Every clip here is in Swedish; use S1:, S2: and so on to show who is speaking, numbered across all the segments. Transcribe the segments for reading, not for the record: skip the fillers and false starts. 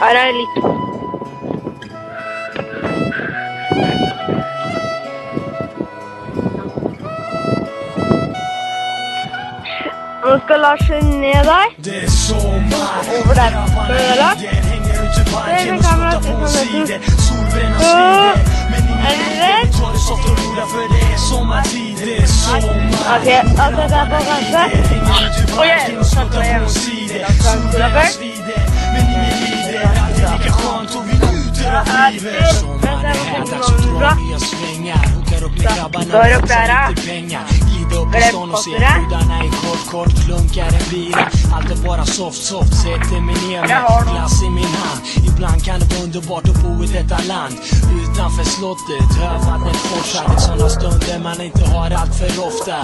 S1: Ja, det är lite. Nu ska Lars ner där. Över där. Över. Det är en kamera till som är rätt. Okej, jag sätter på kanske. Och jag sätter igen. Jag ska gå över. Då är det upp där.
S2: Gudarna är kort, klunkar en bira. Allt är bara soft, sätter mig ner med glass i min hand. Ibland kan det vara underbart att bo i detta land. Utanför slottet, hörvattnet forsar. I sådana stunder man inte har allt för ofta.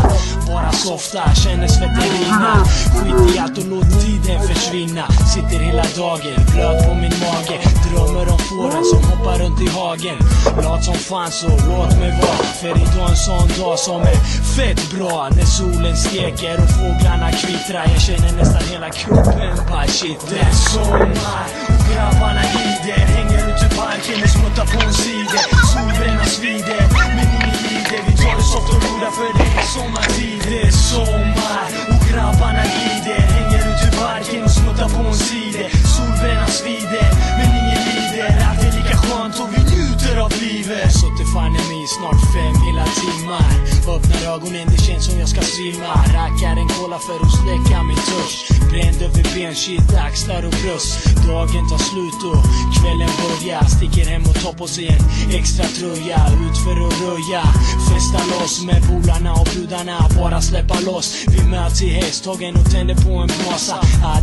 S2: Bara softa, känner svetten rinna. Skit i allt och låt tiden försvinna. Sitter hela dagen, blöt på min mage. Drömmer om fåren som hoppar runt i hagen. Lat som fan så låt mig vara. För idag en sån dag som är fett bra. När solen steker och fåglarna kvittrar. Jag känner nästan hela kroppen bara shit. Det är sommar och grabbarna glider. Hänger ut i parken och smuttar på en sida. Solbränna svider, men ingen lider. Vi tar det soft och roda för det är sommartid. Det är sommar och grabbarna glider. Hänger ut i parken och smuttar på en sida. Solbränna svider, men ingen lider. Allt är lika skönt och vi njuter av livet. Så till fan är mig snart 5 hela timmar. Öppnar ögonen, det känns som jag ska svimma. Rackar en cola för att släcka min törst. Bränd över ben, shit, axlar och bröst. Dagen tar slut och kvällen börjar. Sticker hem och tar på sig en extra tröja. Ut för att röja, festa loss med polarna och brudarna. Bara släppa loss, vi möts i hästhagen och tänder på en brasa.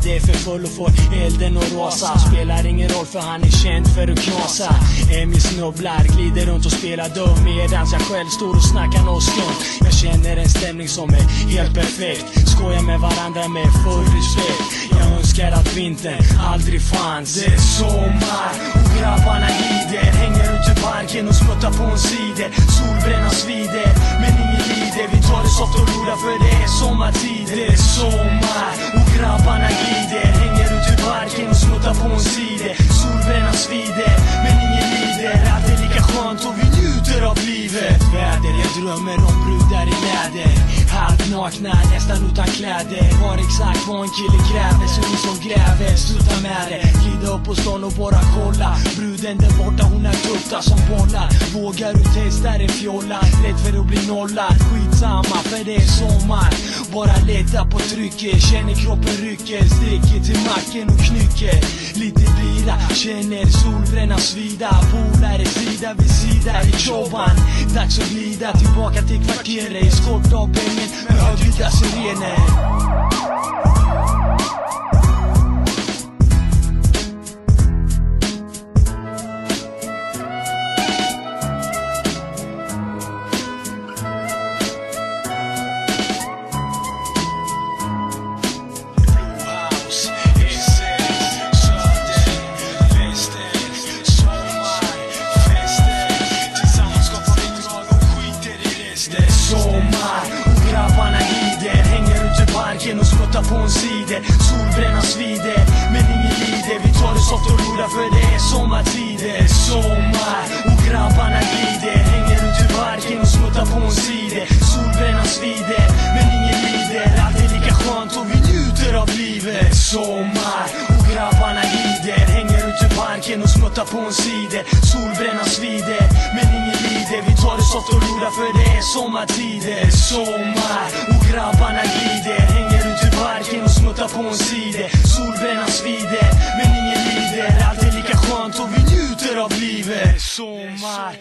S2: Det är för full och får elden och rosa. Spelar ingen roll för han är känd för att knasa. Emil snubblar, glider runt och spelar dum. Medans jag själv står och snackar något skumt. Jag känner en stämning som är helt perfekt. Skojar med varandra med full respekt. Jag önskar att vintern aldrig fanns. Det är sommar och grabbarna glider. Hänger ut i parken och smuttar på en sida. Solbränna svider, men ingen lider. Vi tar det soft och roda för det är sommartid. Det är sommar och grabbarna glider. Hänger ut i parken och smuttar på en sida. Solbränna svider, men ingen lider. Allt är lika skönt och vi njuter av livet. Väder, jag drömmer om brudar i läder. Halvt nakna, nästan utan kläder. Har exakt vad en kille kräver. Så ni som gräver, sluta med det. Glida upp på stan och bara kolla. Bruden där borta, hon är tufta som bollar. Vågar du testa en fjolla? Rädd för att bli nollad. Skitsamma, för det är sommar. Bara leta på trycket. Känner kroppen rycker. Sticker till macken och knycker. Lite bira, känner solbränna svida. Polare sida vid sida i Choban. Dags att glida tillbaka till kvarteret. I skott av pengen med högljudda sirener. Och smuttar på en sida. Solbränna svider, men ingen lider. Vi tar det soft och roda för det är sommartid. Det är sommar och grabbarna glider. Hänger ut i parken och smuttar på en sida. Solbränna svider, men ingen lider. Allt är lika skönt och vi njuter av livet. Sommar och grabbarna glider. Hänger ut i parken och smuttar på en sida. Solbränna svider, men ingen lider. Vi tar det soft och roda för det är sommartid. Det är sommar och grabbarna glider. Hänger ut i parken och smuttar på en sida. Solbränna svider, men ingen lider. Allt är lika skönt och vi njuter av livet. Sommar.